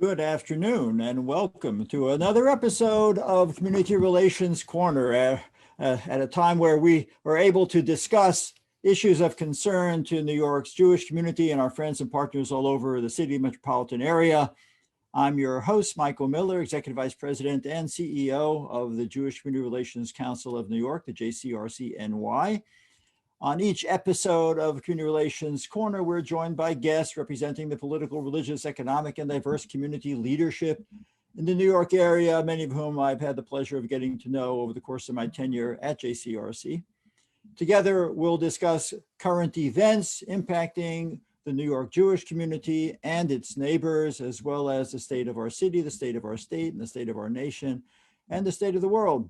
Good afternoon and welcome to another episode of Community Relations Corner at a time where we are able to discuss issues of concern to New York's Jewish community and our friends and partners all over the city metropolitan area. I'm your host, Michael Miller, Executive Vice President and CEO of the Jewish Community Relations Council of New York, the JCRC-NY. On each episode of Community Relations Corner, we're joined by guests representing the political, religious, economic, and diverse community leadership in the New York area, many of whom I've had the pleasure of getting to know over the course of my tenure at JCRC. Together, we'll discuss current events impacting the New York Jewish community and its neighbors, as well as the state of our city, the state of our state, and the state of our nation, and the state of the world.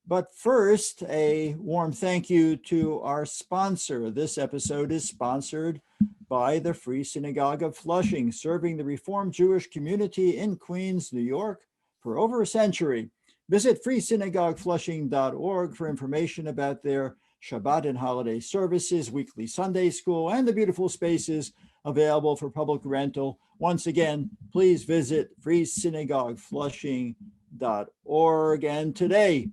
But first, a warm thank you to our sponsor. This episode is sponsored by the Free Synagogue of Flushing, serving the Reformed Jewish community in Queens, New York for over a century. Visit freesynagogueflushing.org for information about their Shabbat and holiday services, weekly Sunday school, and the beautiful spaces available for public rental. Once again, please visit freesynagogueflushing.org. And today,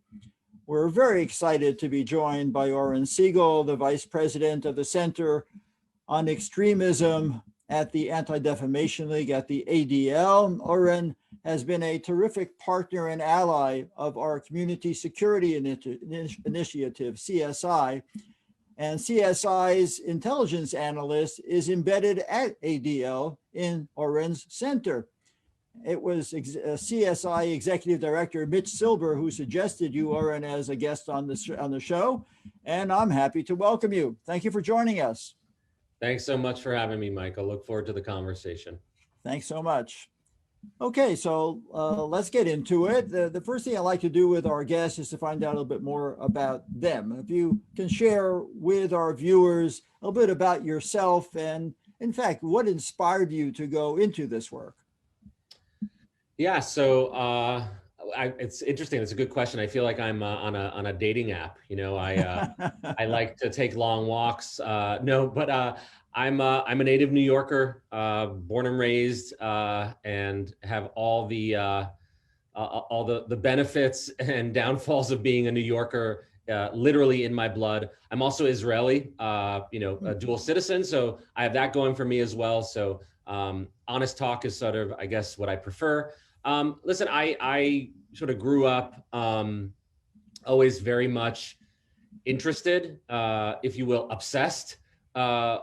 we're very excited to be joined by Oren Segal, the Vice President of the Center on Extremism at the Anti-Defamation League at the ADL. Oren has been a terrific partner and ally of our Community Security Initiative, CSI, and CSI's intelligence analyst is embedded at ADL in Oren's center. It was CSI Executive Director Mitch Silber who suggested you, Oren, as a guest on the show, and I'm happy to welcome you. Thank you for joining us. Thanks so much for having me, Mike. I look forward to the conversation. Thanks so much. Okay, so let's get into it. The first thing I like to do with our guests is to find out a little bit more about them. If you can share with our viewers a little bit about yourself and, in fact, what inspired you to go into this work. Yeah, so it's interesting. It's a good question. I feel like I'm on a dating app. You know, I like to take long walks. I'm a native New Yorker, born and raised, and have all the benefits and downfalls of being a New Yorker literally in my blood. I'm also Israeli, a dual citizen, so I have that going for me as well. So honest talk is sort of, I guess, what I prefer. Listen, I sort of grew up always very much interested, if you will, obsessed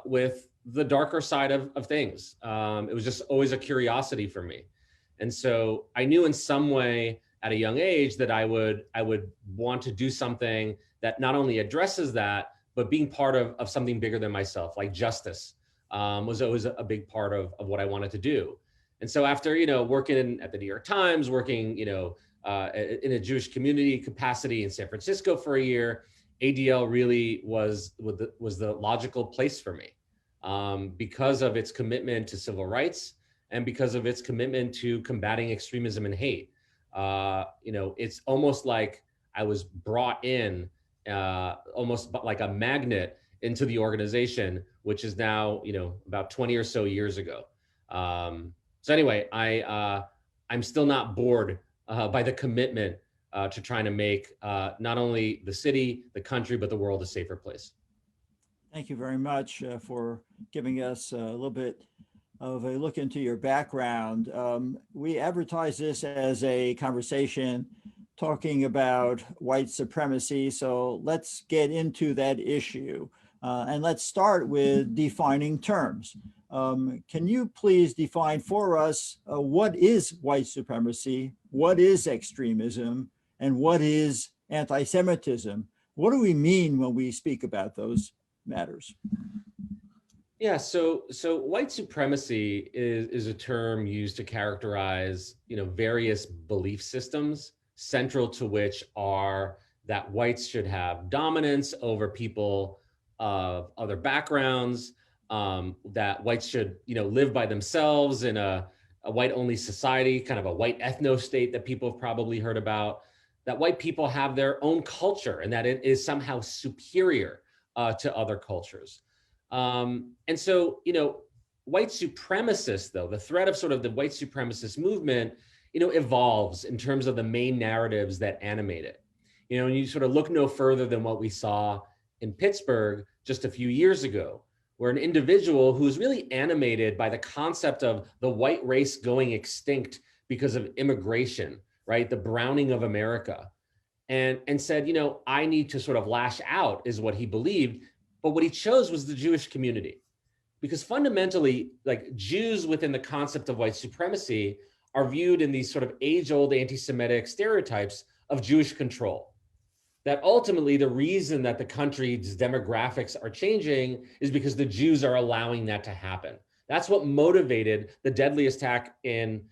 with the darker side of things. It was just always a curiosity for me. And so I knew in some way at a young age that I would want to do something that not only addresses that, but being part of something bigger than myself, like justice was always a big part of what I wanted to do. And so after, working at the New York Times, working, in a Jewish community capacity in San Francisco for a year, ADL really was the logical place for me because of its commitment to civil rights and because of its commitment to combating extremism and hate. It's almost like I was brought in almost like a magnet into the organization, which is now, about 20 or so years ago. So anyway, I'm still not bored by the commitment to trying to make not only the city, the country, but the world a safer place. Thank you very much for giving us a little bit of a look into your background. We advertise this as a conversation talking about white supremacy, so let's get into that issue. And let's start with defining terms. Can you please define for us what is white supremacy, what is extremism, and what is anti-Semitism? What do we mean when we speak about those matters? Yeah, so white supremacy is a term used to characterize, various belief systems, central to which are that whites should have dominance over people of other backgrounds, that whites should, live by themselves in a white-only society, kind of a white ethno-state that people have probably heard about, that white people have their own culture and that it is somehow superior to other cultures. And so, white supremacists, though, the threat of sort of the white supremacist movement, evolves in terms of the main narratives that animate it. And you sort of look no further than what we saw in Pittsburgh just a few years ago, where an individual who was really animated by the concept of the white race going extinct because of immigration, right? The browning of America, and said, I need to sort of lash out, is what he believed. But what he chose was the Jewish community. Because fundamentally, like, Jews within the concept of white supremacy are viewed in these sort of age-old anti-Semitic stereotypes of Jewish control. That ultimately the reason that the country's demographics are changing is because the Jews are allowing that to happen. That's what motivated the deadliest attack in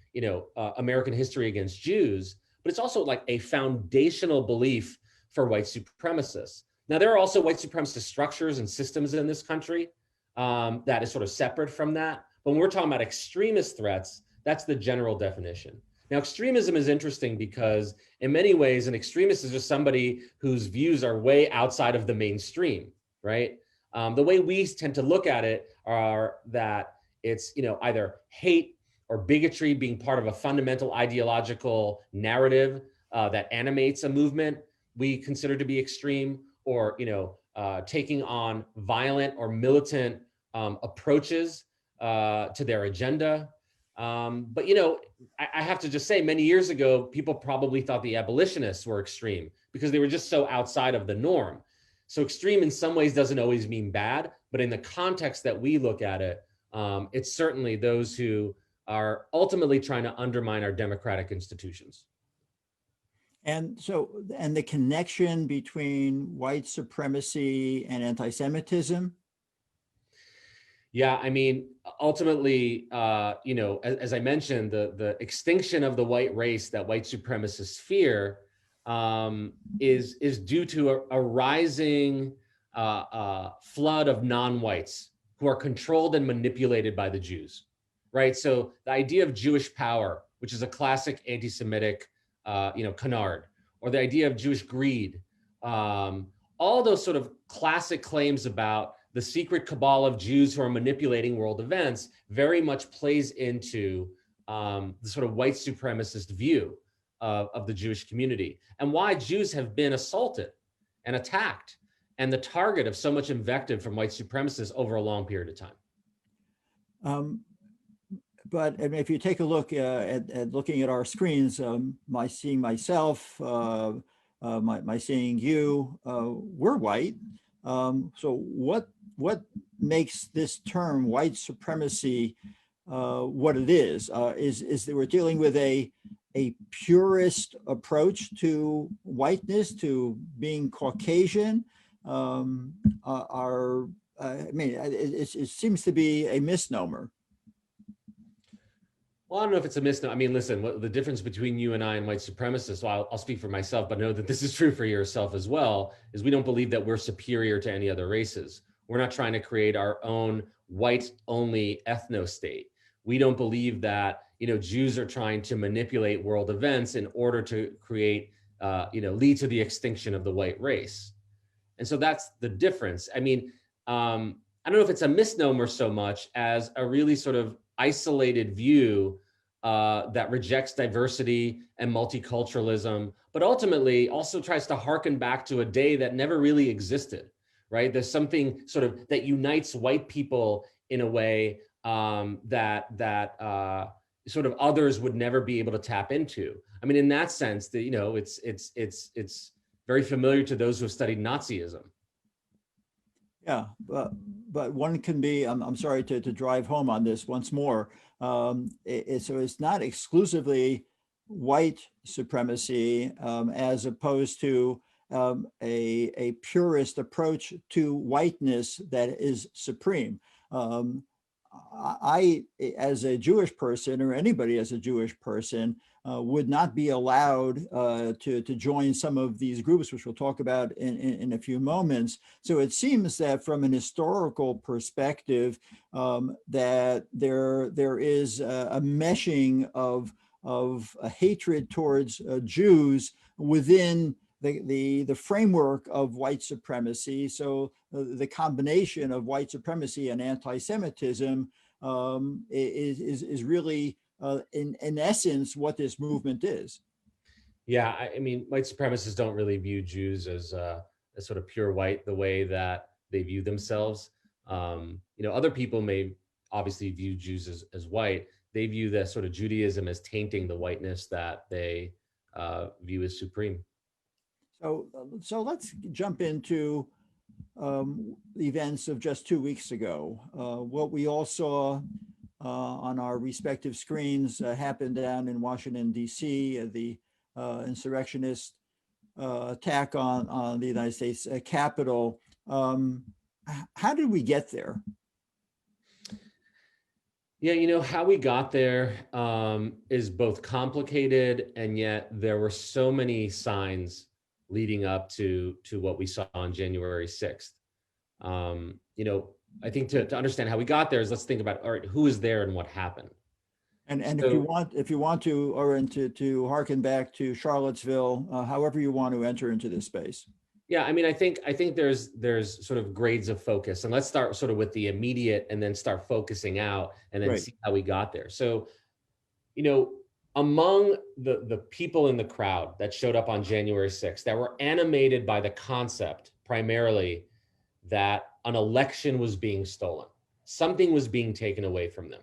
American history against Jews. But it's also like a foundational belief for white supremacists. Now, there are also white supremacist structures and systems in this country that is sort of separate from that. But when we're talking about extremist threats, that's the general definition. Now, extremism is interesting because in many ways, an extremist is just somebody whose views are way outside of the mainstream, right? The way we tend to look at it are that it's, either hate or bigotry being part of a fundamental ideological narrative that animates a movement we consider to be extreme, or, taking on violent or militant approaches to their agenda. But, I have to just say, many years ago, people probably thought the abolitionists were extreme because they were just so outside of the norm. So extreme in some ways doesn't always mean bad, but in the context that we look at it, it's certainly those who are ultimately trying to undermine our democratic institutions. And the connection between white supremacy and anti-Semitism? Yeah, I mean, ultimately, as I mentioned, the extinction of the white race that white supremacists fear is due to a rising flood of non-whites who are controlled and manipulated by the Jews, right? So the idea of Jewish power, which is a classic anti-Semitic, canard, or the idea of Jewish greed, all those sort of classic claims about the secret cabal of Jews who are manipulating world events very much plays into the sort of white supremacist view of the Jewish community, and why Jews have been assaulted and attacked and the target of so much invective from white supremacists over a long period of time. But I mean, if you take a look at looking at our screens, my seeing myself, my seeing you, we're white. So what makes this term white supremacy what it is that we're dealing with a purist approach to whiteness, to being Caucasian? It seems to be a misnomer. Well, I don't know if it's a misnomer. I mean, listen, the difference between you and I and white supremacists, well, I'll speak for myself, but know that this is true for yourself as well, is we don't believe that we're superior to any other races. We're not trying to create our own white-only ethno-state. We don't believe that, Jews are trying to manipulate world events in order to create, lead to the extinction of the white race. And so that's the difference. I mean, I don't know if it's a misnomer so much as a really sort of isolated view that rejects diversity and multiculturalism, but ultimately also tries to harken back to a day that never really existed, right? There's something sort of that unites white people in a way that sort of others would never be able to tap into. I mean, in that sense, it's very familiar to those who have studied Nazism. Yeah, but one can be, I'm sorry to drive home on this once more. So it's not exclusively white supremacy as opposed to a purist approach to whiteness that is supreme. I, as a Jewish person, or anybody as a Jewish person, would not be allowed to join some of these groups, which we'll talk about in a few moments. So it seems that from an historical perspective, that there is a meshing of a hatred towards Jews within the framework of white supremacy. So the combination of white supremacy and anti-Semitism is really, in essence, what this movement is. Yeah, I mean, white supremacists don't really view Jews as sort of pure white the way that they view themselves. Other people may obviously view Jews as white. They view that sort of Judaism as tainting the whiteness that they view as supreme. So let's jump into the events of just 2 weeks ago. What we all saw on our respective screens happened down in Washington, D.C., the insurrectionist attack on the United States Capitol. How did we get there? Yeah, how we got there is both complicated, and yet there were so many signs leading up to what we saw on January 6th. I think to understand how we got there is, let's think about, all right, who is there and what happened. And so, if you want to, Oren, to harken back to Charlottesville, however you want to enter into this space. Yeah, I mean, I think there's sort of grades of focus, and let's start sort of with the immediate, and then start focusing out, and then see how we got there. So, among the people in the crowd that showed up on January 6th, that were animated by the concept primarily that an election was being stolen, something was being taken away from them,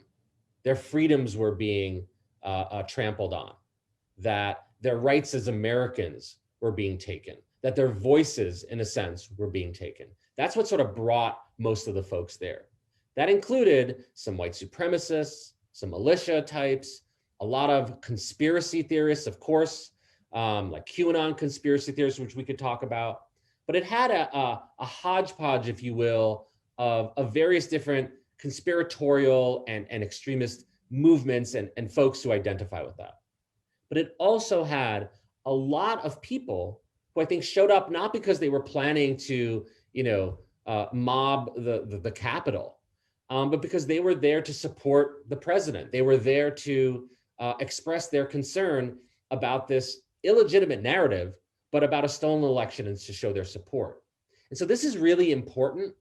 their freedoms were being trampled on, that their rights as Americans were being taken, that their voices, in a sense, were being taken. That's what sort of brought most of the folks there. That included some white supremacists, some militia types, a lot of conspiracy theorists, of course, like QAnon conspiracy theorists, which we could talk about. But it had a hodgepodge, if you will, of various different conspiratorial and extremist movements and folks who identify with that. But it also had a lot of people who I think showed up not because they were planning to, mob the Capitol, but because they were there to support the president. They were there to express their concern about this illegitimate narrative, but about a stolen election, and to show their support. And so this is really important,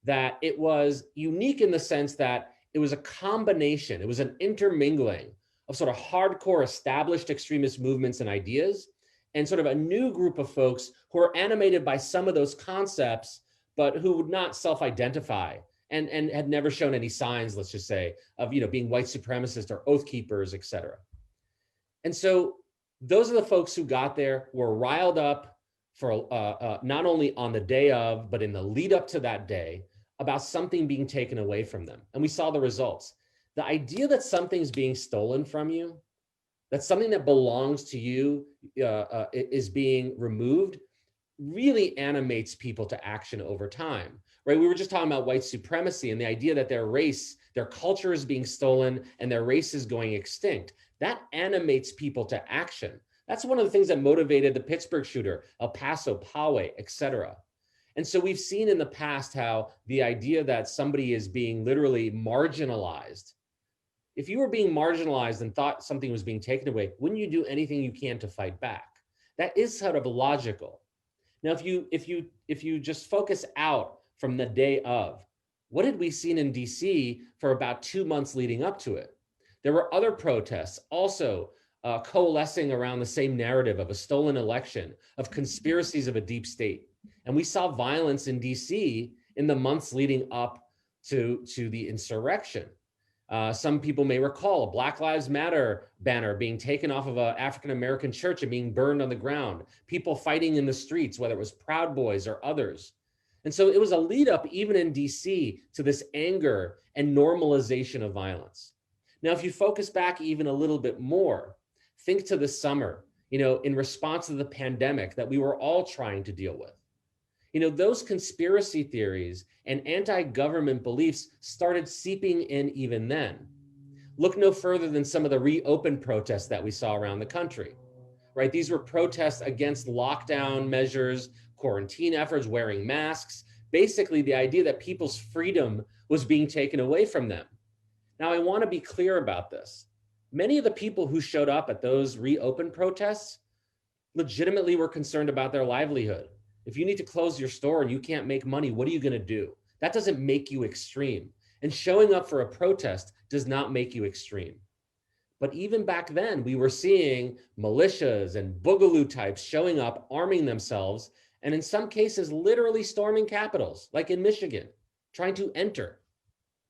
that it was unique in the sense that it was a combination, it was an intermingling of sort of hardcore established extremist movements and ideas, and sort of a new group of folks who are animated by some of those concepts, but who would not self-identify and had never shown any signs, let's just say, of being white supremacists or oath keepers, et cetera. And so those are the folks who got there, were riled up for not only on the day of, but in the lead up to that day, about something being taken away from them. And we saw the results. The idea that something's being stolen from you, that something that belongs to you is being removed, really animates people to action over time, right? We were just talking about white supremacy and the idea that their race, their culture is being stolen and their race is going extinct. That animates people to action. That's one of the things that motivated the Pittsburgh shooter, El Paso, Poway, et cetera. And so we've seen in the past how the idea that somebody is being literally marginalized, if you were being marginalized and thought something was being taken away, wouldn't you do anything you can to fight back? That is sort of logical. Now, if you just focus out from the day of, what had we seen in DC for about 2 months leading up to it? There were other protests also coalescing around the same narrative of a stolen election, of conspiracies of a deep state. And we saw violence in DC in the months leading up to the insurrection. Some people may recall a Black Lives Matter banner being taken off of an African-American church and being burned on the ground, people fighting in the streets, whether it was Proud Boys or others. And so it was a lead up, even in DC, to this anger and normalization of violence. Now, if you focus back even a little bit more, think to the summer, in response to the pandemic that we were all trying to deal with. Those conspiracy theories and anti-government beliefs started seeping in even then. Look no further than some of the reopen protests that we saw around the country, right? These were protests against lockdown measures, quarantine efforts, wearing masks, basically the idea that people's freedom was being taken away from them. Now, I want to be clear about this. Many of the people who showed up at those reopen protests legitimately were concerned about their livelihood. If you need to close your store and you can't make money, what are you going to do? That doesn't make you extreme. And showing up for a protest does not make you extreme. But even back then, we were seeing militias and boogaloo types showing up, arming themselves, and in some cases, literally storming capitals, like in Michigan, trying to enter.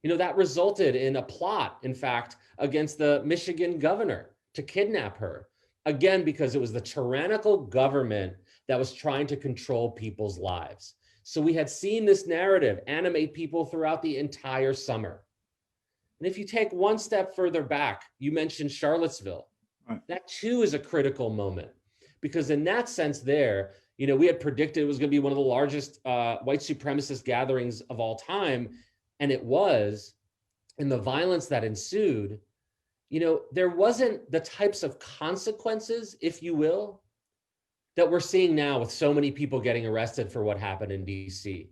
That resulted in a plot, in fact, against the Michigan governor to kidnap her, again, because it was the tyrannical government that was trying to control people's lives. So we had seen this narrative animate people throughout the entire summer. And if you take one step further back, you mentioned Charlottesville. Right. That too is a critical moment, because in that sense there, we had predicted it was going to be one of the largest white supremacist gatherings of all time. And it was. And the violence that ensued, there wasn't the types of consequences, if you will, that we're seeing now with so many people getting arrested for what happened in DC.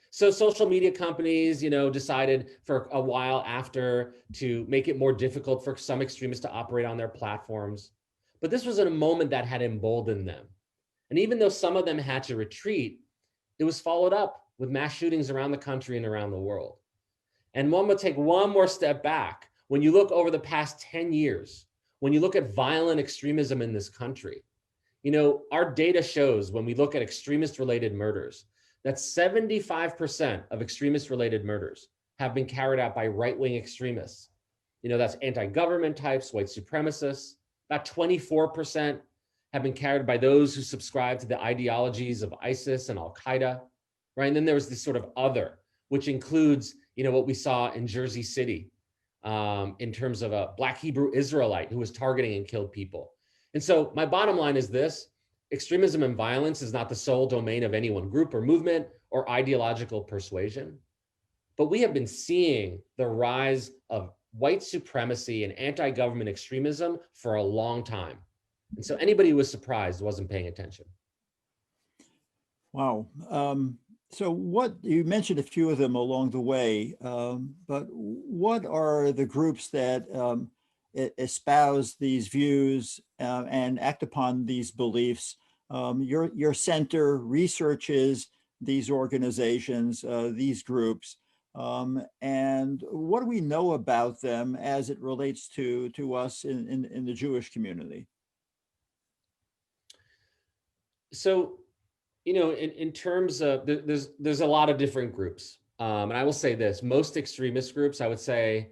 So social media companies, decided for a while after to make it more difficult for some extremists to operate on their platforms. But this was in a moment that had emboldened them. And even though some of them had to retreat, it was followed up with mass shootings around the country and around the world. And one would take one more step back. When you look over the past 10 years, when you look at violent extremism in this country, our data shows when we look at extremist-related murders, that 75% of extremist-related murders have been carried out by right-wing extremists. That's anti-government types, white supremacists. About 24% have been carried by those who subscribe to the ideologies of ISIS and Al-Qaeda, right? And then there was this sort of other, which includes, what we saw in Jersey City in terms of a Black Hebrew Israelite who was targeting and killed people. And so my bottom line is this: extremism and violence is not the sole domain of any one group or movement or ideological persuasion. But we have been seeing the rise of white supremacy and anti-government extremism for a long time. And so anybody who was surprised wasn't paying attention. Wow. So what, you mentioned a few of them along the way, but what are the groups that espouse these views and act upon these beliefs? Your center researches these organizations, these groups, and what do we know about them as it relates to us in the Jewish community? So, in terms of, there's a lot of different groups. And I will say this: most extremist groups, I would say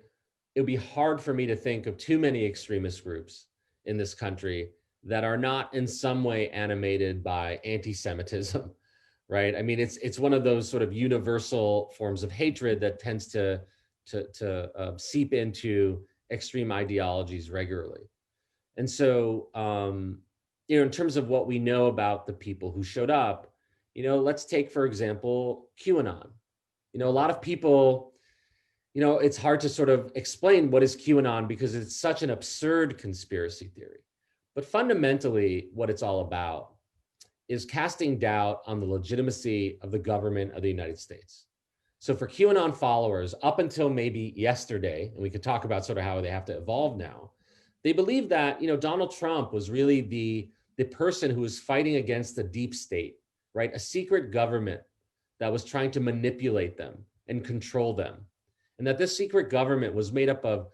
it would be hard for me to think of too many extremist groups in this country that are not in some way animated by anti-Semitism, right? I mean, it's one of those sort of universal forms of hatred that tends to seep into extreme ideologies regularly. And so, in terms of what we know about the people who showed up, let's take, for example, QAnon. A lot of people, it's hard to sort of explain what is QAnon because it's such an absurd conspiracy theory. But fundamentally, what it's all about is casting doubt on the legitimacy of the government of the United States. So for QAnon followers, up until maybe yesterday, and we could talk about sort of how they have to evolve now, they believe that, Donald Trump was really the person who was fighting against the deep state, right? A secret government that was trying to manipulate them and control them. And that this secret government was made up of,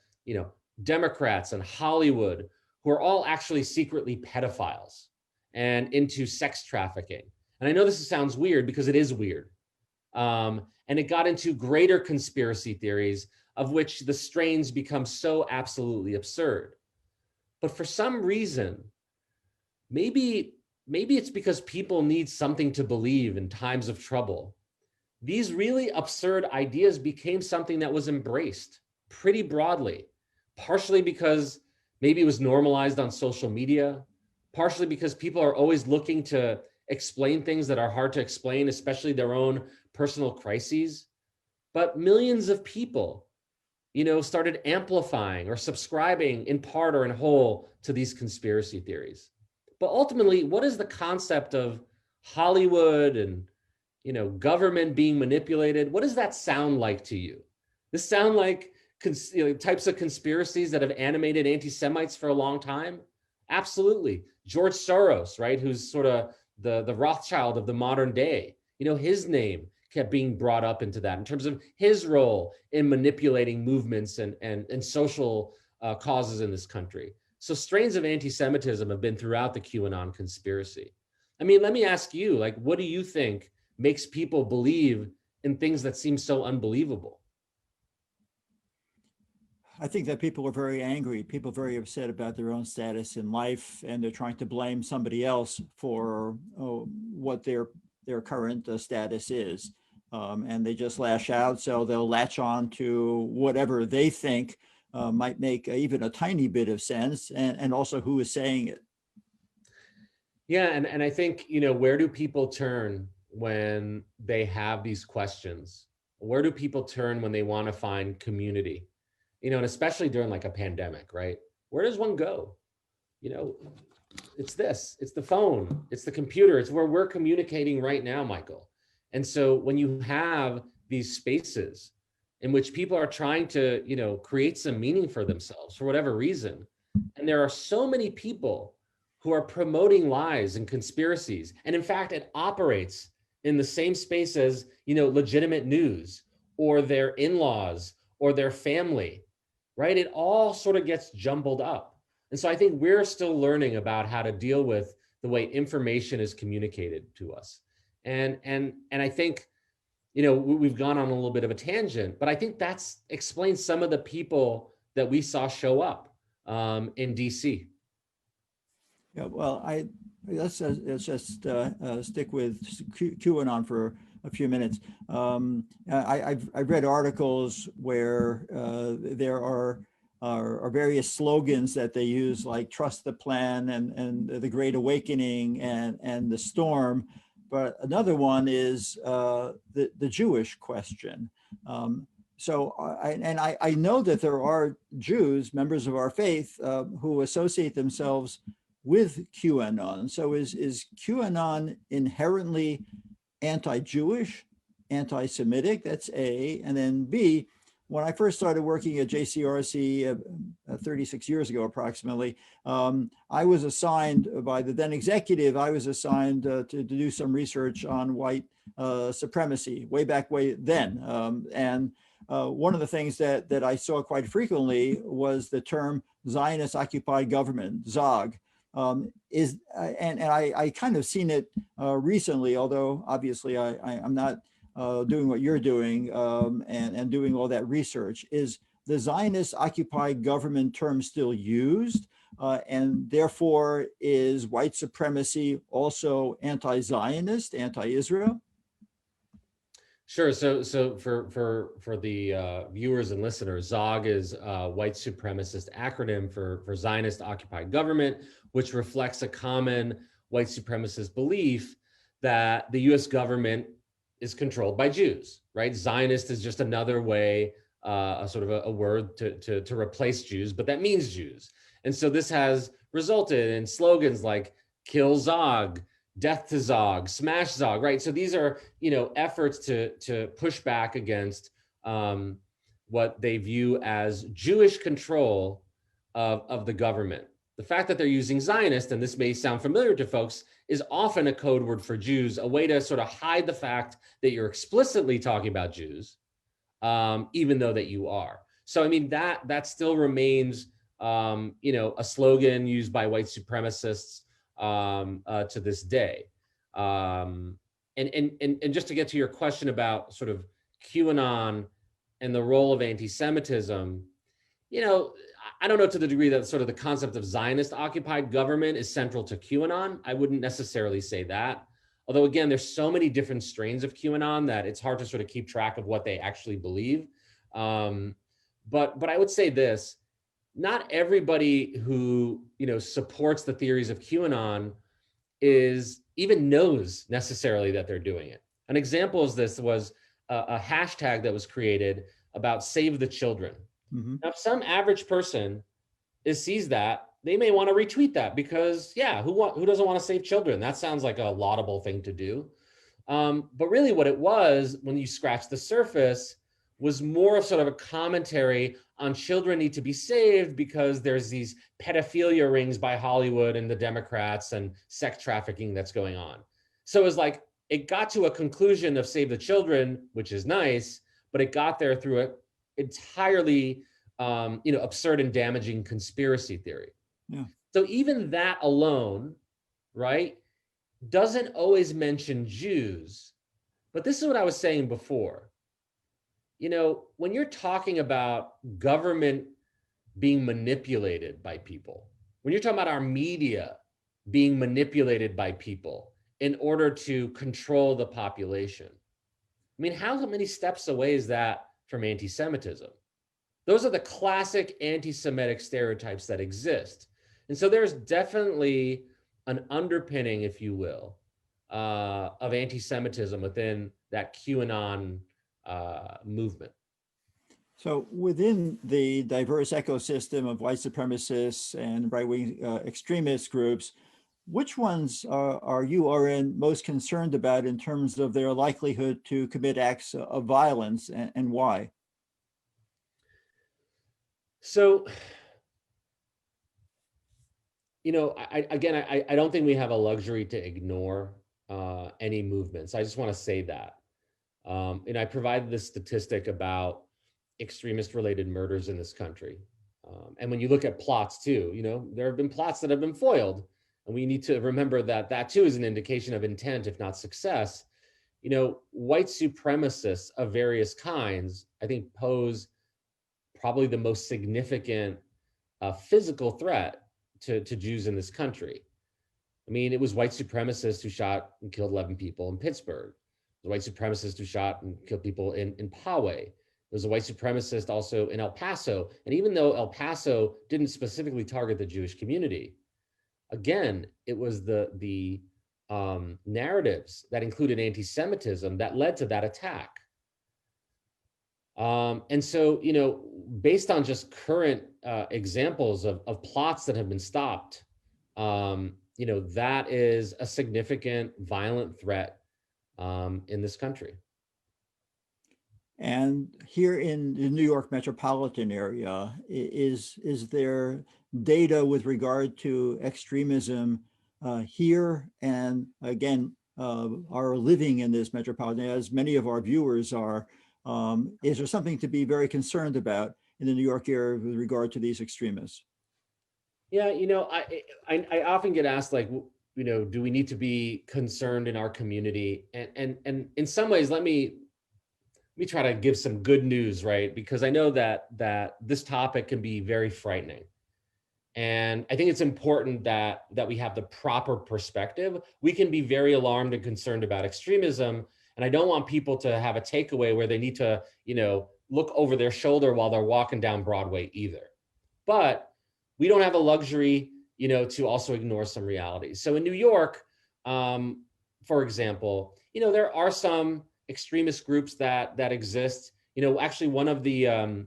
Democrats and Hollywood, who are all actually secretly pedophiles and into sex trafficking. And I know this sounds weird because it is weird. And it got into greater conspiracy theories of which the strains become so absolutely absurd. But for some reason, maybe it's because people need something to believe in times of trouble. These really absurd ideas became something that was embraced pretty broadly, partially because maybe it was normalized on social media, partially because people are always looking to explain things that are hard to explain, especially their own personal crises. But millions of people, started amplifying or subscribing in part or in whole to these conspiracy theories. But ultimately, what is the concept of Hollywood and, government being manipulated? What does that sound like to you? This sound like types of conspiracies that have animated anti-Semites for a long time? Absolutely. George Soros, right, who's sort of the Rothschild of the modern day, his name kept being brought up into that in terms of his role in manipulating movements and social causes in this country. So strains of anti-Semitism have been throughout the QAnon conspiracy. I mean, let me ask you, like, what do you think makes people believe in things that seem so unbelievable? I think that people are very angry, people are very upset about their own status in life, and they're trying to blame somebody else for what their current status is. And they just lash out, so they'll latch on to whatever they think might make even a tiny bit of sense, and also who is saying it. Yeah, and I think, where do people turn when they have these questions? Where do people turn when they want to find community? And especially during like a pandemic, right? Where does one go? It's the phone, it's the computer, it's where we're communicating right now, Michael. And so when you have these spaces in which people are trying to, create some meaning for themselves for whatever reason, and there are so many people who are promoting lies and conspiracies, and in fact, it operates in the same space as, legitimate news or their in-laws or their family, right? It all sort of gets jumbled up. And so I think we're still learning about how to deal with the way information is communicated to us. And I think, we've gone on a little bit of a tangent, but I think that's explains some of the people that we saw show up in DC. Yeah, well, let's just stick with QAnon for a few minutes. I've read articles where there are various slogans that they use, like "Trust the Plan" and "The Great Awakening" and "The Storm." But another one is the Jewish question. So I know that there are Jews, members of our faith, who associate themselves with QAnon. So is QAnon inherently anti-Jewish, anti-Semitic? That's A. And then B, when I first started working at JCRC 36 years ago, approximately, I was assigned by the then executive, I was assigned to do some research on white supremacy way then. And one of the things that I saw quite frequently was the term Zionist occupied government, ZOG. I kind of seen it recently, although obviously I'm not doing what you're doing and doing all that research. Is the Zionist occupied government term still used? And therefore, is white supremacy also anti-Zionist, anti-Israel? Sure. So for the viewers and listeners, ZOG is a white supremacist acronym for Zionist occupied government, which reflects a common white supremacist belief that the U.S. government is controlled by Jews, right? Zionist is just another way, a word to replace Jews, but that means Jews. And so this has resulted in slogans like "Kill Zog," "Death to Zog," "Smash Zog," right? So these are, efforts to push back against what they view as Jewish control of the government. The fact that they're using Zionist, and this may sound familiar to folks, is often a code word for Jews, a way to sort of hide the fact that you're explicitly talking about Jews, even though that you are. So, I mean, that still remains, a slogan used by white supremacists to this day. And just to get to your question about sort of QAnon and the role of anti-Semitism, I don't know to the degree that sort of the concept of Zionist occupied government is central to QAnon. I wouldn't necessarily say that. Although, again, there's so many different strains of QAnon that it's hard to sort of keep track of what they actually believe. But I would say this: not everybody who supports the theories of QAnon even knows necessarily that they're doing it. An example of this was a hashtag that was created about "Save the Children." Mm-hmm. Now, if some average person sees that, they may want to retweet that because, who doesn't want to save children? That sounds like a laudable thing to do. But really what it was, when you scratch the surface, was more of sort of a commentary on children need to be saved because there's these pedophilia rings by Hollywood and the Democrats and sex trafficking that's going on. So it was like, it got to a conclusion of Save the Children, which is nice, but it got there through an entirely absurd and damaging conspiracy theory. Yeah. So even that alone, right, doesn't always mention Jews. But this is what I was saying before. When you're talking about government being manipulated by people, when you're talking about our media being manipulated by people in order to control the population, I mean, how many steps away is that from anti-Semitism? Those are the classic anti-Semitic stereotypes that exist. And so there's definitely an underpinning, if you will, of anti-Semitism within that QAnon movement. So within the diverse ecosystem of white supremacists and right-wing extremist groups, which ones are you, Oren, most concerned about in terms of their likelihood to commit acts of violence, and why? So, I don't think we have a luxury to ignore any movements. I just want to say that. And I provided this statistic about extremist-related murders in this country. And when you look at plots too, there have been plots that have been foiled. And we need to remember that that too is an indication of intent, if not success. White supremacists of various kinds, I think, pose probably the most significant physical threat to Jews in this country. I mean, it was white supremacists who shot and killed 11 people in Pittsburgh. It was white supremacists who shot and killed people in Poway. There was a white supremacist also in El Paso. And even though El Paso didn't specifically target the Jewish community, again, it was the narratives that included anti-Semitism that led to that attack. And so, based on just current examples of plots that have been stopped, that is a significant violent threat in this country. And here in the New York metropolitan area, is there data with regard to extremism here, and again, are living in this metropolitan, as many of our viewers are? Is there something to be very concerned about in the New York area with regard to these extremists? Yeah, I often get asked, like, do we need to be concerned in our community? And in some ways, let me try to give some good news, right? Because I know that this topic can be very frightening. And I think it's important that we have the proper perspective. We can be very alarmed and concerned about extremism. And I don't want people to have a takeaway where they need to, look over their shoulder while they're walking down Broadway either. But we don't have a luxury, to also ignore some realities. So in New York, for example, there are some extremist groups that exist. Actually one of the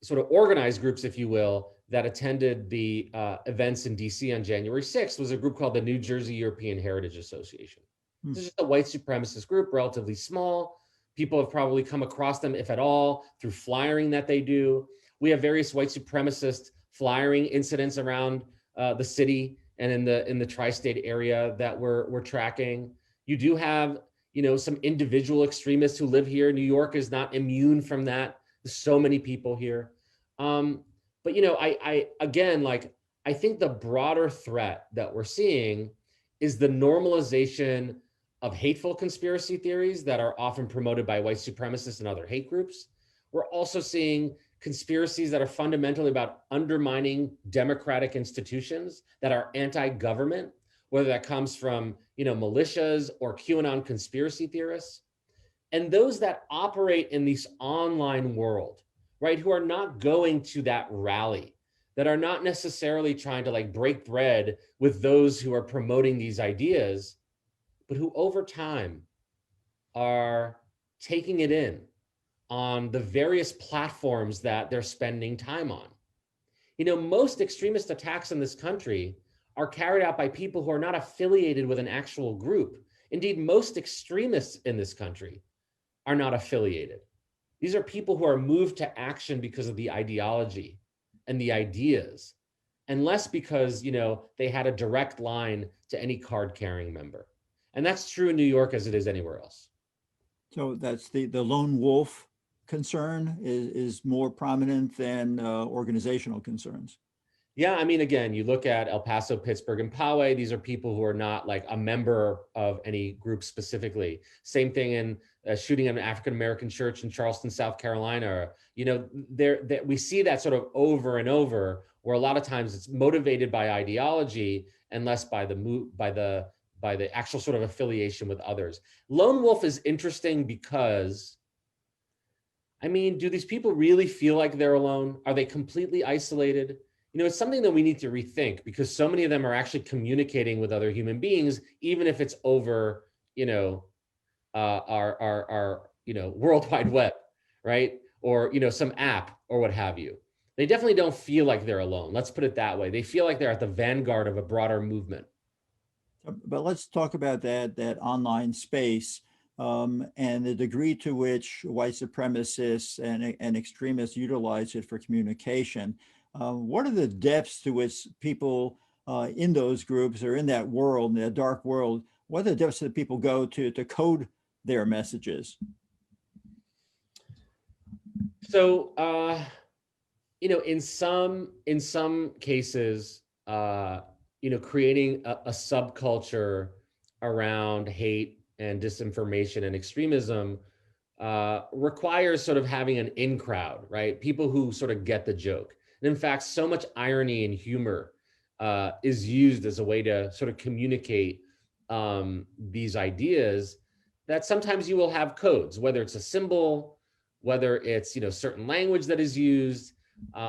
sort of organized groups, if you will, that attended the events in DC on January 6th was a group called the New Jersey European Heritage Association. This is just a white supremacist group, relatively small. People have probably come across them, if at all, through flyering that they do. We have various white supremacist flyering incidents around the city and in the tri-state area that we're tracking. You do have, some individual extremists who live here. New York is not immune from that. There's so many people here. But I think the broader threat that we're seeing is the normalization of hateful conspiracy theories that are often promoted by white supremacists and other hate groups. We're also seeing conspiracies that are fundamentally about undermining democratic institutions that are anti-government, whether that comes from, militias or QAnon conspiracy theorists. And those that operate in this online world, right, who are not going to that rally, that are not necessarily trying to break bread with those who are promoting these ideas, but who over time are taking it in on the various platforms that they're spending time on. Most extremist attacks in this country are carried out by people who are not affiliated with an actual group. Indeed, most extremists in this country are not affiliated. These are people who are moved to action because of the ideology and the ideas, and less because, they had a direct line to any card-carrying member. And that's true in New York as it is anywhere else. So that's the lone wolf concern is more prominent than organizational concerns. Yeah, I mean, again, you look at El Paso, Pittsburgh, and Poway, these are people who are not like a member of any group specifically. Same thing in shooting an African-American church in Charleston, South Carolina. You know, we see that sort of over and over, where a lot of times it's motivated by ideology and less by the actual sort of affiliation with others. Lone wolf is interesting because, I mean, do these people really feel like they're alone? Are they completely isolated? You know, it's something that we need to rethink, because so many of them are actually communicating with other human beings, even if it's over, you know, our you know, World Wide Web, right? Or, you know, some app or what have you. They definitely don't feel like they're alone. Let's put it that way. They feel like they're at the vanguard of a broader movement. But let's talk about that online space and the degree to which white supremacists and extremists utilize it for communication. What are the depths to which people in those groups or in that world, in that dark world, what are the depths that people go to code their messages? So, you know, in some cases, you know, creating a subculture around hate and disinformation and extremism requires sort of having an in crowd, right? People who sort of get the joke. And in fact, so much irony and humor is used as a way to sort of communicate these ideas, that sometimes you will have codes, whether it's a symbol, whether it's, you know, certain language that is used, you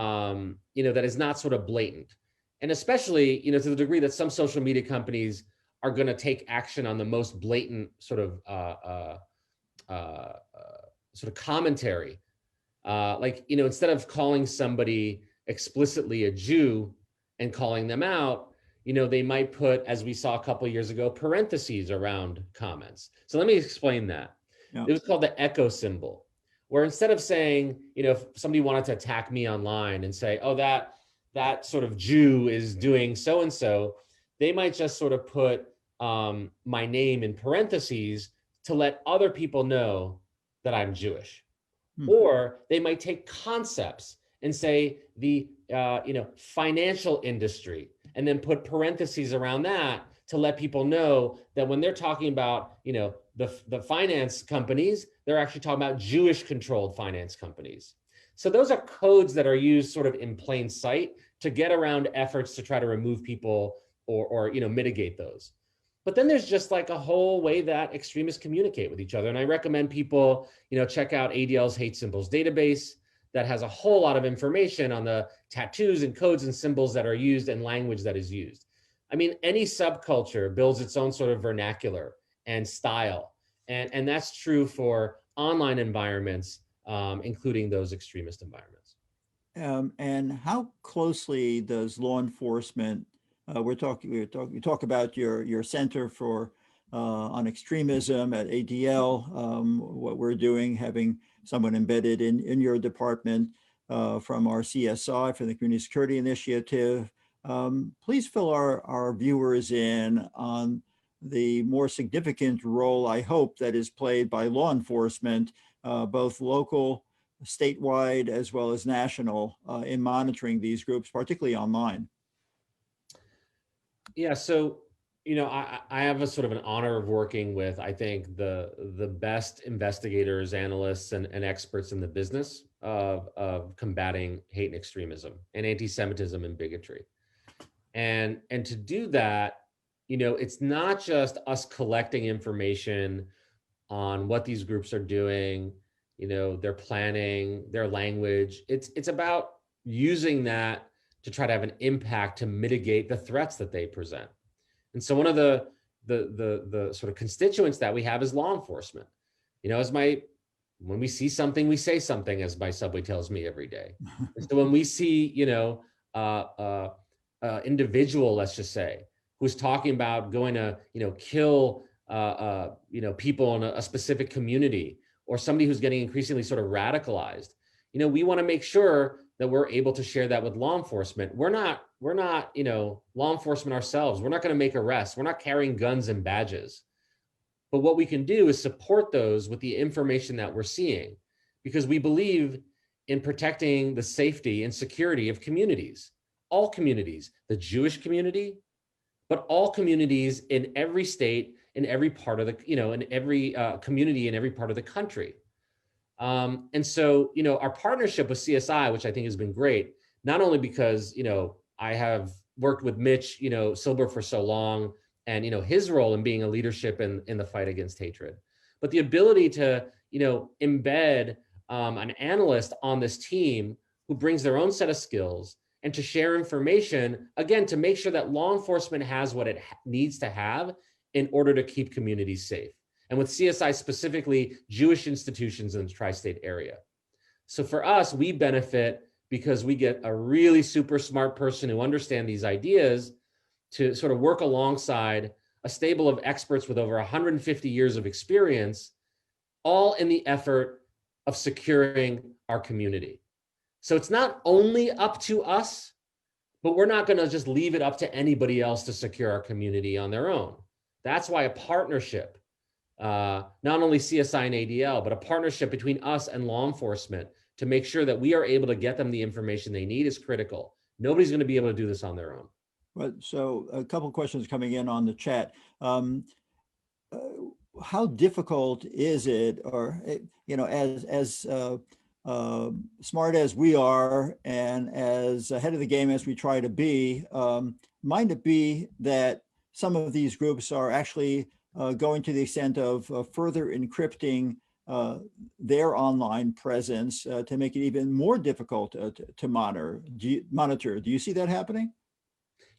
know, that is not sort of blatant. And especially, you know, to the degree that some social media companies are going to take action on the most blatant sort of commentary, like, you know, instead of calling somebody explicitly a Jew and calling them out, you know, they might put, as we saw a couple of years ago, parentheses around comments. So let me explain that. Yeah. It was called the echo symbol, where instead of saying, you know, if somebody wanted to attack me online and say, oh, that sort of Jew is doing so-and-so, they might just sort of put my name in parentheses to let other people know that I'm Jewish. Or they might take concepts and say the you know, financial industry, and then put parentheses around that to let people know that when they're talking about, you know, the finance companies, they're actually talking about Jewish controlled finance companies. So those are codes that are used sort of in plain sight to get around efforts to try to remove people or you know, mitigate those. But then there's just like a whole way that extremists communicate with each other. And I recommend people, you know, check out ADL's hate symbols database that has a whole lot of information on the tattoos and codes and symbols that are used and language that is used. I mean, any subculture builds its own sort of vernacular and style. And that's true for online environments, including those extremist environments. And how closely does law enforcement, you talk about your Center for on Extremism at ADL, what we're doing, having someone embedded in your department from our CSI, from the Community Security Initiative. Please fill our viewers in on the more significant role, I hope, that is played by law enforcement, both local, statewide, as well as national, in monitoring these groups, particularly online. Yeah, so, you know, I have a sort of an honor of working with, I think, the best investigators, analysts, and experts in the business of combating hate and extremism and anti-Semitism and bigotry. And to do that, you know, it's not just us collecting information on what these groups are doing, you know, their planning, their language. It's about using that to try to have an impact to mitigate the threats that they present. And so one of the sort of constituents that we have is law enforcement. You know, when we see something, we say something, as my subway tells me every day. And so when we see, you know, individual, let's just say, who's talking about going to, you know, kill, you know, people in a specific community, or somebody who's getting increasingly sort of radicalized, you know, we want to make sure that we're able to share that with law enforcement. We're not, you know, law enforcement ourselves. We're not going to make arrests. We're not carrying guns and badges. But what we can do is support those with the information that we're seeing, because we believe in protecting the safety and security of communities, all communities, the Jewish community, but all communities in every state, in every part of the, in every community in every part of the country. And so, our partnership with CSI, which I think has been great, not only because, I have worked with Mitch, Silber for so long, and, his role in being a leadership in the fight against hatred, but the ability to, embed an analyst on this team who brings their own set of skills and to share information, again, to make sure that law enforcement has what it needs to have in order to keep communities safe. And with CSI specifically, Jewish institutions in the tri-state area. So for us, we benefit because we get a really super smart person who understands these ideas to sort of work alongside a stable of experts with over 150 years of experience, all in the effort of securing our community. So it's not only up to us, but we're not going to just leave it up to anybody else to secure our community on their own. That's why a partnership, not only CSI and ADL, but a partnership between us and law enforcement to make sure that we are able to get them the information they need is critical. Nobody's going to be able to do this on their own. Well, so a couple of questions coming in on the chat. How difficult is it, or, as smart as we are and as ahead of the game as we try to be, might it be that some of these groups are actually going to the extent of further encrypting their online presence to make it even more difficult to monitor? Do you see that happening?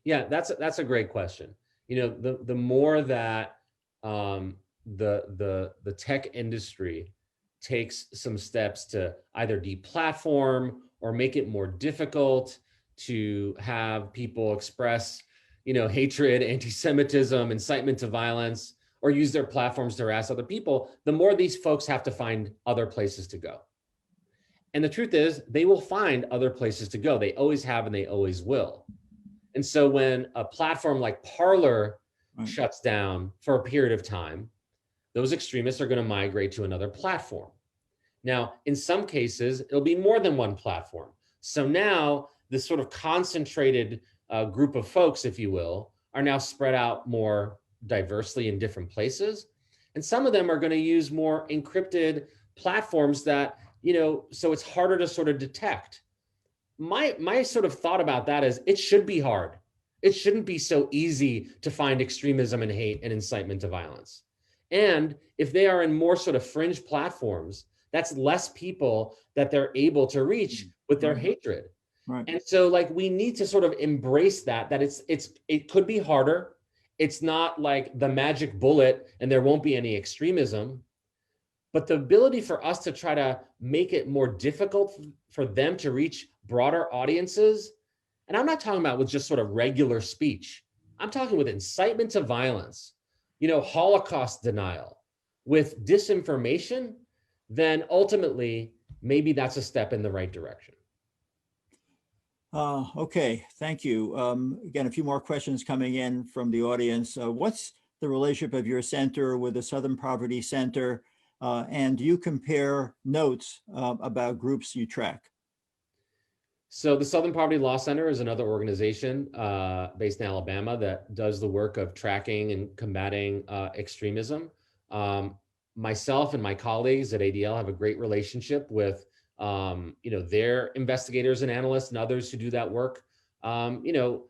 Yeah, that's a great question. The more that the tech industry takes some steps to either deplatform or make it more difficult to have people express, hatred, anti-Semitism, incitement to violence, or use their platforms to harass other people, the more these folks have to find other places to go. And the truth is, they will find other places to go. They always have and they always will. And so when a platform like Parler shuts down for a period of time, those extremists are going to migrate to another platform. Now, in some cases, it'll be more than one platform. So now this sort of concentrated group of folks, if you will, are now spread out more diversely in different places. And some of them are going to use more encrypted platforms that, so it's harder to sort of detect. My sort of thought about that is it should be hard. It shouldn't be so easy to find extremism and hate and incitement to violence. And if they are in more sort of fringe platforms, that's less people that they're able to reach with their hatred. Right. And so we need to sort of embrace that it could be harder. It's not like the magic bullet and there won't be any extremism, but the ability for us to try to make it more difficult for them to reach broader audiences. And I'm not talking about with just sort of regular speech. I'm talking with incitement to violence, Holocaust denial, with disinformation, then ultimately, maybe that's a step in the right direction. Okay, thank you. Again, a few more questions coming in from the audience. What's the relationship of your center with the Southern Poverty Center? And do you compare notes about groups you track? So the Southern Poverty Law Center is another organization based in Alabama that does the work of tracking and combating extremism. Myself and my colleagues at ADL have a great relationship with their investigators and analysts and others who do that work. In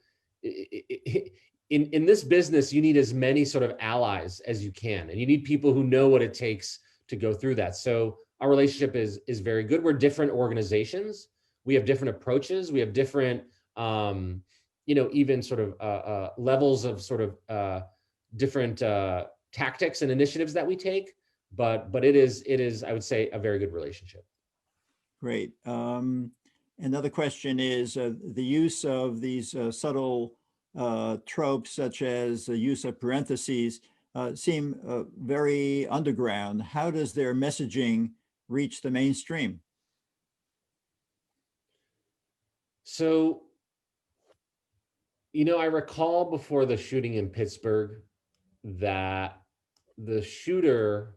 this business, you need as many sort of allies as you can, and you need people who know what it takes to go through that. So our relationship is very good. We're different organizations. We have different approaches. We have different, even sort of levels of sort of different tactics and initiatives that we take. But it is, I would say, a very good relationship. Great. Another question is the use of these subtle tropes, such as the use of parentheses, seem very underground. How does their messaging reach the mainstream? So, I recall before the shooting in Pittsburgh that the shooter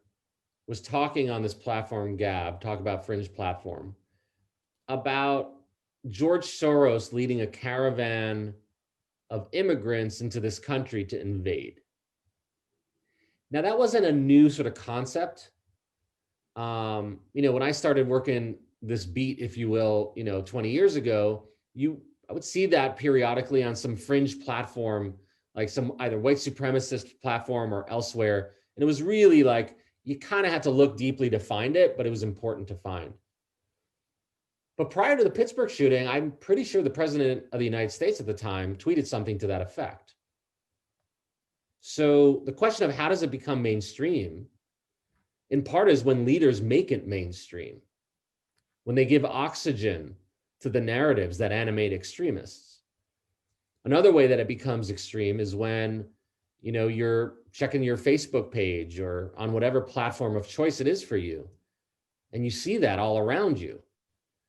was talking on this platform, Gab, talk about fringe platform, about George Soros leading a caravan of immigrants into this country to invade. Now, that wasn't a new sort of concept. When I started working this beat, if you will, 20 years ago, I would see that periodically on some fringe platform, like some either white supremacist platform or elsewhere. And it was really like, you kind of had to look deeply to find it, but it was important to find. But prior to the Pittsburgh shooting, I'm pretty sure the president of the United States at the time tweeted something to that effect. So the question of how does it become mainstream, in part, is when leaders make it mainstream, when they give oxygen to the narratives that animate extremists. Another way that it becomes extreme is when, you're checking your Facebook page or on whatever platform of choice it is for you, and you see that all around you.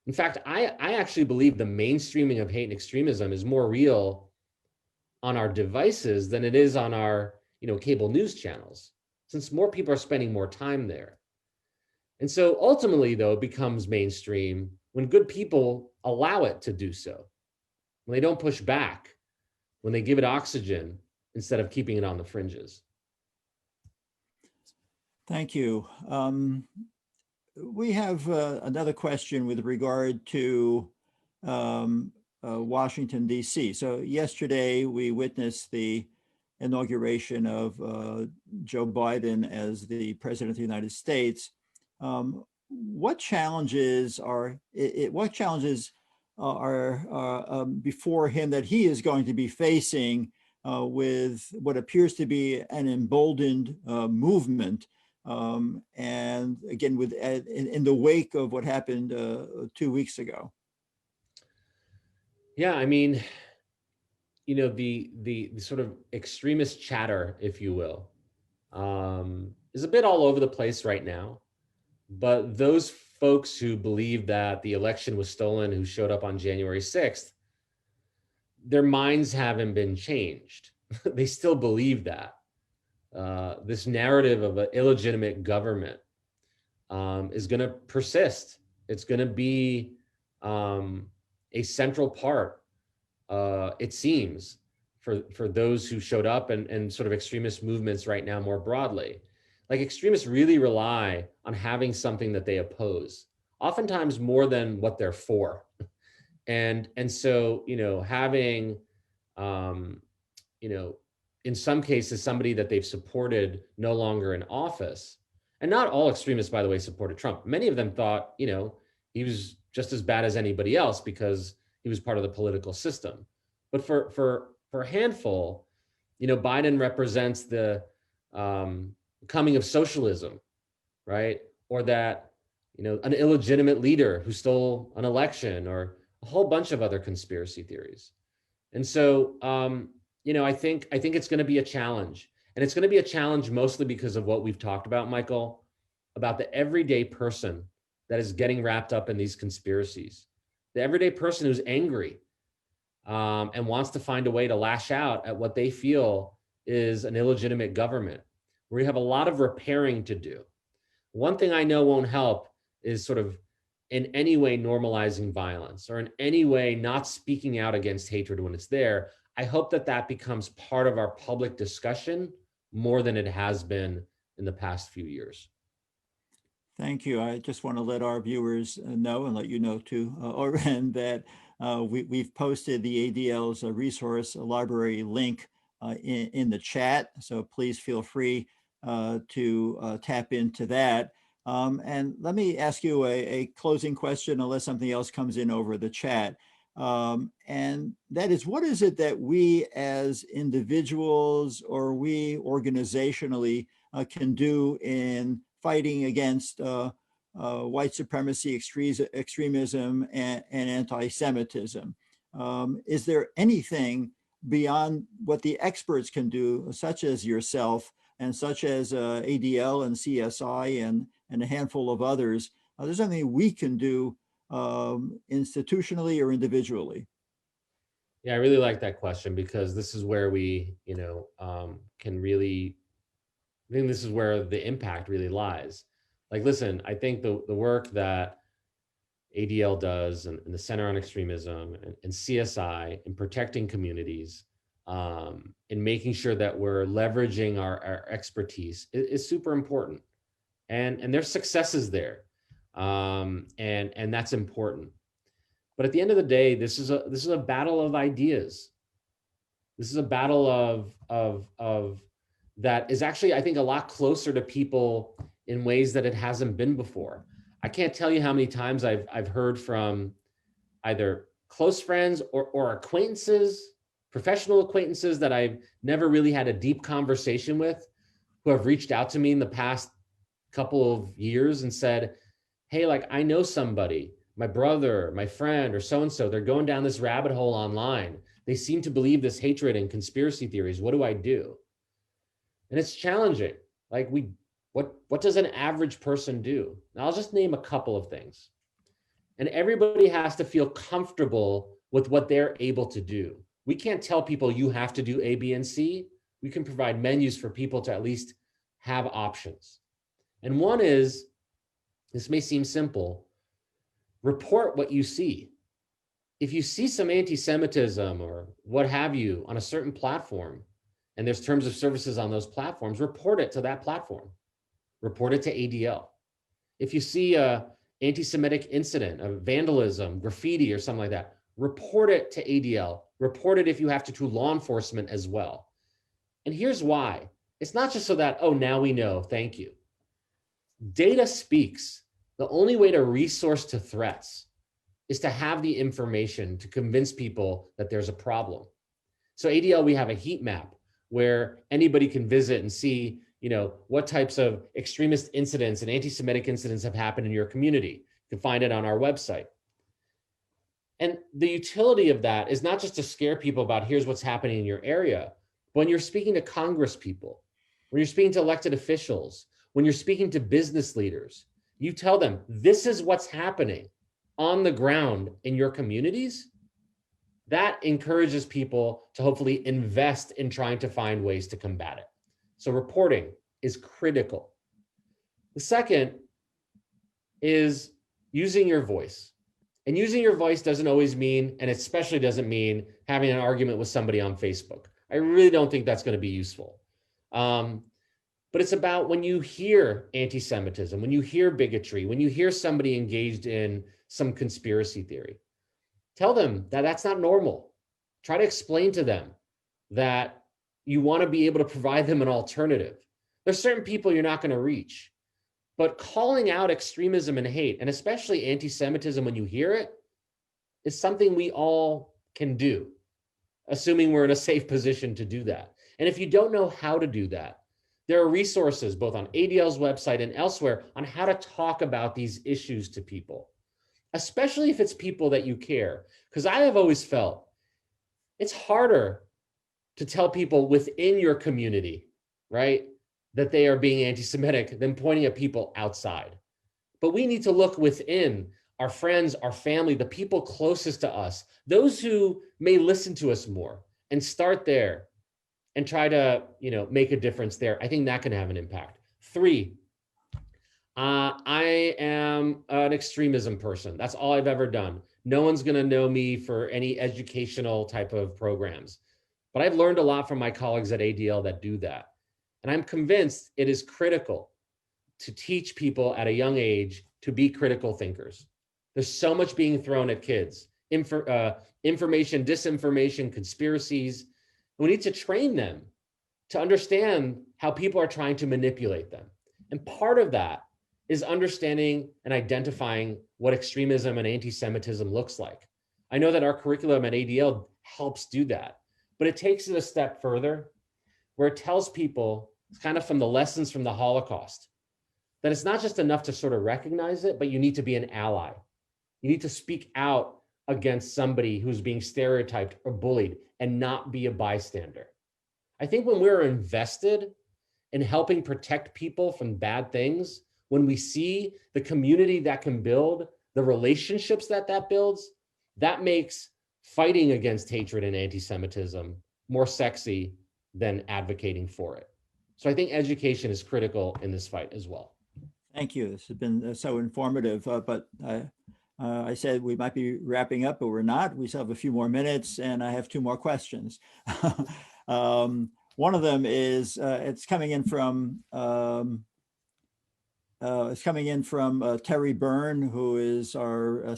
In fact, I actually believe the mainstreaming of hate and extremism is more real on our devices than it is on our, cable news channels, since more people are spending more time there. And so ultimately, though, it becomes mainstream when good people allow it to do so, when they don't push back, when they give it oxygen instead of keeping it on the fringes. Thank you. We have another question with regard to Washington, D.C. So yesterday, we witnessed the inauguration of Joe Biden as the president of the United States. What challenges are before him that he is going to be facing with what appears to be an emboldened movement? And again, in the wake of what happened 2 weeks ago. Yeah, I mean, the sort of extremist chatter, if you will, is a bit all over the place right now. But those folks who believe that the election was stolen, who showed up on January 6th, their minds haven't been changed. They still believe that. This narrative of an illegitimate government is going to persist. It's going to be a central part, it seems, for those who showed up and sort of extremist movements right now more broadly. Like, extremists really rely on having something that they oppose, oftentimes more than what they're for. And so, having, in some cases, somebody that they've supported no longer in office. And not all extremists, by the way, supported Trump. Many of them thought, he was just as bad as anybody else because he was part of the political system. But for a handful, Biden represents the coming of socialism, right? Or that, an illegitimate leader who stole an election, or a whole bunch of other conspiracy theories. And so, I think it's going to be a challenge. And it's going to be a challenge mostly because of what we've talked about, Michael, about the everyday person that is getting wrapped up in these conspiracies. The everyday person who's angry and wants to find a way to lash out at what they feel is an illegitimate government, where you have a lot of repairing to do. One thing I know won't help is sort of in any way normalizing violence, or in any way not speaking out against hatred when it's there. I hope that becomes part of our public discussion more than it has been in the past few years. Thank you. I just want to let our viewers know, and let you know too, Oren, that we've posted the ADL's resource library link in the chat. So please feel free to tap into that. And let me ask you a closing question, unless something else comes in over the chat. And that is, what is it that we as individuals, or we organizationally can do in fighting against white supremacy, extremism, and anti-Semitism? Is there anything beyond what the experts can do, such as yourself and such as ADL and CSI and a handful of others? There's something we can do institutionally or individually? Yeah, I really like that question, because this is where we, can really I think this is where the impact really lies. Like, listen, I think the work that ADL does and the Center on Extremism and CSI in protecting communities, in making sure that we're leveraging our expertise is super important. And there's successes there. And that's important. But at the end of the day, this is a battle of ideas. This is a battle of that is actually, I think, a lot closer to people in ways that it hasn't been before. I can't tell you how many times I've heard from either close friends or acquaintances, professional acquaintances that I've never really had a deep conversation with, who have reached out to me in the past couple of years and said, hey, like, I know somebody, my brother, my friend, or so-and-so, they're going down this rabbit hole online. They seem to believe this hatred and conspiracy theories. What do I do? And it's challenging. Like, what does an average person do? Now, I'll just name a couple of things. And everybody has to feel comfortable with what they're able to do. We can't tell people you have to do A, B, and C. We can provide menus for people to at least have options. And one is, this may seem simple, report what you see. If you see some anti-Semitism or what have you on a certain platform, and there's terms of services on those platforms, report it to that platform. Report it to ADL. If you see a anti-Semitic incident of vandalism, graffiti, or something like that, report it to ADL. Report it if you have to law enforcement as well. And here's why. It's not just so that, oh, now we know, thank you. Data speaks. The only way to resource to threats is to have the information to convince people that there's a problem. So ADL, we have a heat map where anybody can visit and see, what types of extremist incidents and anti-Semitic incidents have happened in your community. You can find it on our website. And the utility of that is not just to scare people about here's what's happening in your area. When you're speaking to Congress people, when you're speaking to elected officials, when you're speaking to business leaders, you tell them this is what's happening on the ground in your communities. That encourages people to hopefully invest in trying to find ways to combat it. So reporting is critical. The second is using your voice. And using your voice doesn't always mean, and especially doesn't mean having an argument with somebody on Facebook. I really don't think that's going to be useful. But it's about when you hear anti-Semitism, when you hear bigotry, when you hear somebody engaged in some conspiracy theory, tell them that that's not normal. Try to explain to them that you want to be able to provide them an alternative. There's certain people you're not going to reach, but calling out extremism and hate, and especially anti-Semitism when you hear it, is something we all can do, assuming we're in a safe position to do that. And if you don't know how to do that, there are resources both on ADL's website and elsewhere on how to talk about these issues to people, especially if it's people that you care. Because I have always felt it's harder to tell people within your community, right, that they are being anti-Semitic than pointing at people outside. But we need to look within our friends, our family, the people closest to us, those who may listen to us more, and start there and try to, make a difference there. I think that can have an impact. 3, I am an extremism person. That's all I've ever done. No one's going to know me for any educational type of programs. But I've learned a lot from my colleagues at ADL that do that. And I'm convinced it is critical to teach people at a young age to be critical thinkers. There's so much being thrown at kids, information, disinformation, conspiracies. We need to train them to understand how people are trying to manipulate them. And part of that is understanding and identifying what extremism and anti-Semitism looks like. I know that our curriculum at ADL helps do that, but it takes it a step further, where it tells people, kind of from the lessons from the Holocaust, that it's not just enough to sort of recognize it, but you need to be an ally. You need to speak out against somebody who's being stereotyped or bullied and not be a bystander. I think when we're invested in helping protect people from bad things, when we see the community that can build, the relationships that builds, that makes fighting against hatred and anti-Semitism more sexy than advocating for it. So I think education is critical in this fight as well. Thank you. This has been so informative, but I said we might be wrapping up, but we're not. We still have a few more minutes, and I have two more questions. One of them is it's coming in from Terry Byrne, who is our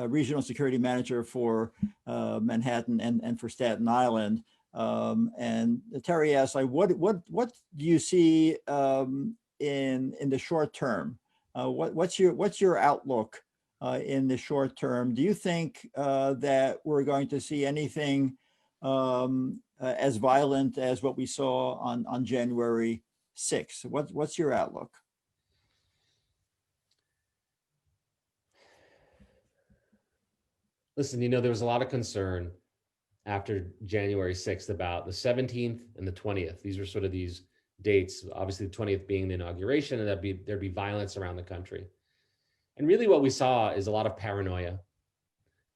regional security manager for Manhattan and for Staten Island. And Terry asks, like, what do you see in the short term? What's your outlook in the short term? Do you think that we're going to see anything as violent as what we saw on January 6th? What's your outlook? Listen, there was a lot of concern after January 6th about the 17th and the 20th. These were sort of these dates, obviously the 20th being the inauguration, and there'd be violence around the country. And really what we saw is a lot of paranoia,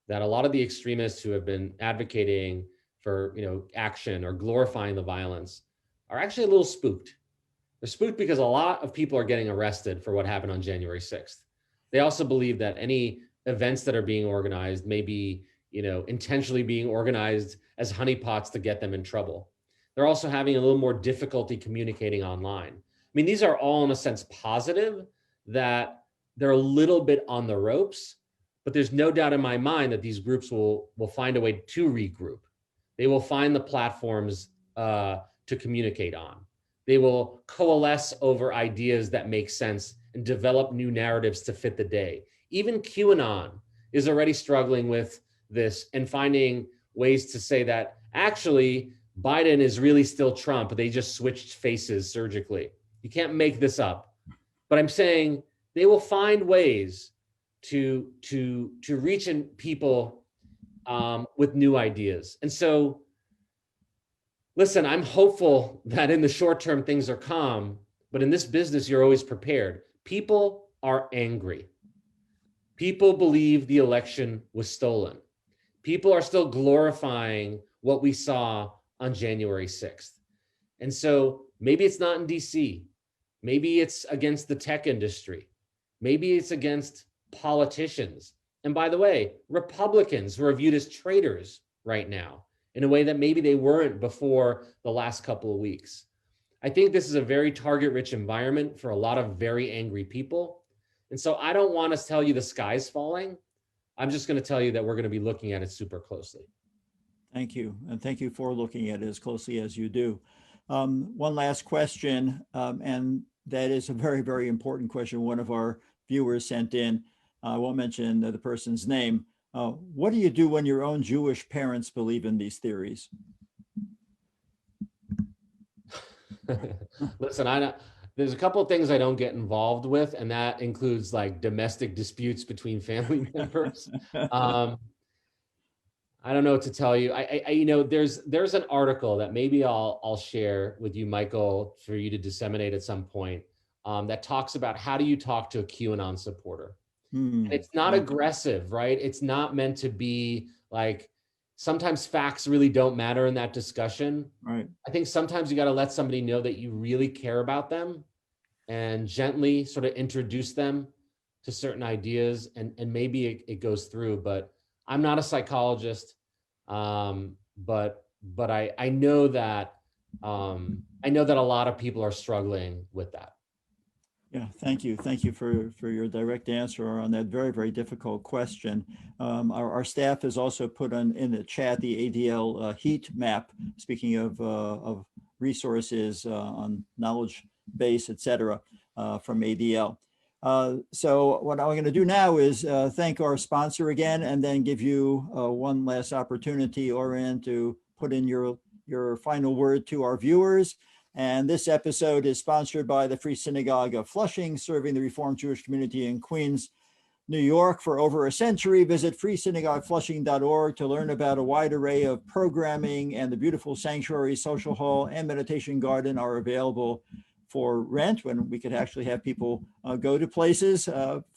that a lot of the extremists who have been advocating for action or glorifying the violence are actually a little spooked. They're spooked because a lot of people are getting arrested for what happened on January 6th. They also believe that any events that are being organized may be intentionally being organized as honeypots to get them in trouble. They're also having a little more difficulty communicating online. I mean, these are all in a sense positive, that they're a little bit on the ropes, but there's no doubt in my mind that these groups will find a way to regroup. They will find the platforms to communicate on. They will coalesce over ideas that make sense and develop new narratives to fit the day. Even QAnon is already struggling with this and finding ways to say that actually Biden is really still Trump. They just switched faces surgically. You can't make this up. But I'm saying they will find ways to reach in people with new ideas. And so, listen, I'm hopeful that in the short term things are calm, but in this business, you're always prepared. People are angry. People believe the election was stolen. People are still glorifying what we saw on January 6th. And so maybe it's not in DC. Maybe it's against the tech industry. Maybe it's against politicians. And by the way, Republicans who are viewed as traitors right now in a way that maybe they weren't before the last couple of weeks. I think this is a very target-rich environment for a lot of very angry people. And so I don't want to tell you the sky's falling. I'm just going to tell you that we're going to be looking at it super closely. Thank you. And thank you for looking at it as closely as you do. One last question, and that is a very, very important question. One of our viewers sent in, I won't mention the person's name. What do you do when your own Jewish parents believe in these theories? Listen, there's a couple of things I don't get involved with, and that includes like domestic disputes between family members. I don't know what to tell you. There's an article that maybe I'll share with you, Michael, for you to disseminate at some point, that talks about how do you talk to a QAnon supporter. And it's not aggressive, right? It's not meant to be like, sometimes facts really don't matter in that discussion. Right. I think sometimes you got to let somebody know that you really care about them and gently sort of introduce them to certain ideas, and maybe it goes through. But I'm not a psychologist, but I know that a lot of people are struggling with that. Yeah, thank you. Thank you for your direct answer on that very, very difficult question. Our staff has also put in the chat the ADL heat map, speaking of resources on knowledge base, et cetera, from ADL. So what I'm going to do now is thank our sponsor again, and then give you one last opportunity, Oren, to put in your final word to our viewers. And this episode is sponsored by the Free Synagogue of Flushing, serving the Reformed Jewish community in Queens, New York for over a century. Visit freesynagogueflushing.org to learn about a wide array of programming, and the beautiful sanctuary, social hall, and meditation garden are available for rent when we could actually have people go to places.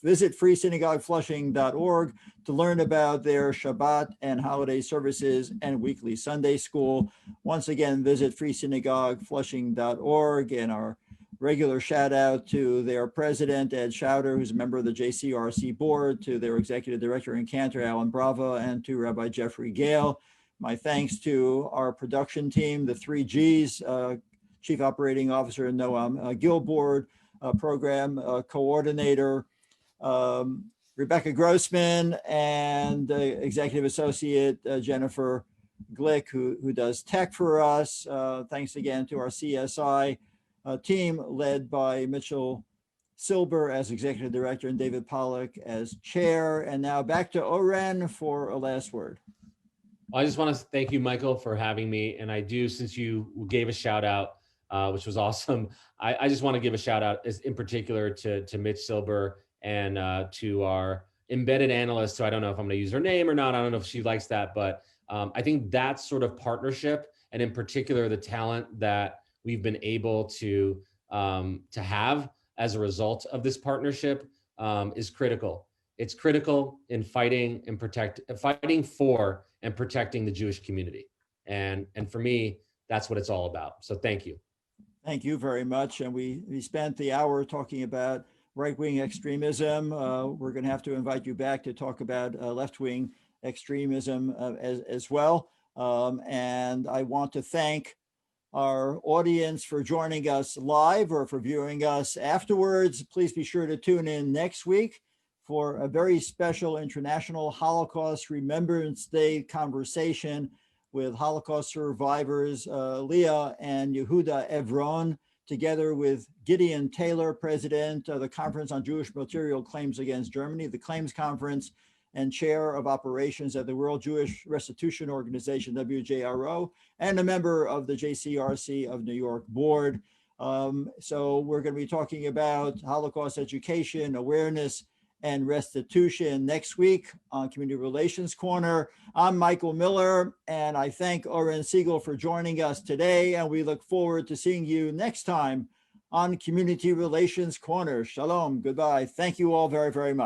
Visit freesynagogueflushing.org to learn about their Shabbat and holiday services and weekly Sunday school. Once again, visit freesynagogueflushing.org, and our regular shout out to their president, Ed Schauder, who's a member of the JCRC board, to their executive director and cantor, Alan Brava, and to Rabbi Jeffrey Gale. My thanks to our production team, the 3Gs, Chief Operating Officer Noam Gilboard, Program Coordinator Rebecca Grossman, and Executive Associate Jennifer Glick, who does tech for us. Thanks again to our CSI team led by Mitchell Silber as Executive Director and David Pollack as Chair. And now back to Oren for a last word. I just want to thank you, Michael, for having me. And I do, since you gave a shout out, which was awesome, I just want to give a shout out in particular to Mitch Silber and to our embedded analyst. So I don't know if I'm going to use her name or not. I don't know if she likes that, but I think that sort of partnership, and in particular, the talent that we've been able to have as a result of this partnership is critical. It's critical in fighting for and protecting the Jewish community. And for me, that's what it's all about. So thank you. Thank you very much. And we spent the hour talking about right-wing extremism. We're going to have to invite you back to talk about left-wing extremism as well. And I want to thank our audience for joining us live or for viewing us afterwards. Please be sure to tune in next week for a very special International Holocaust Remembrance Day conversation with Holocaust survivors Leah and Yehuda Evron, together with Gideon Taylor, President of the Conference on Jewish Material Claims Against Germany, the Claims Conference, and Chair of Operations at the World Jewish Restitution Organization, WJRO, and a member of the JCRC of New York Board. So we're going to be talking about Holocaust education, awareness, and restitution next week on Community Relations Corner. I'm Michael Miller, and I thank Oren Segal for joining us today, and we look forward to seeing you next time on Community Relations Corner. Shalom, goodbye. Thank you all very, very much.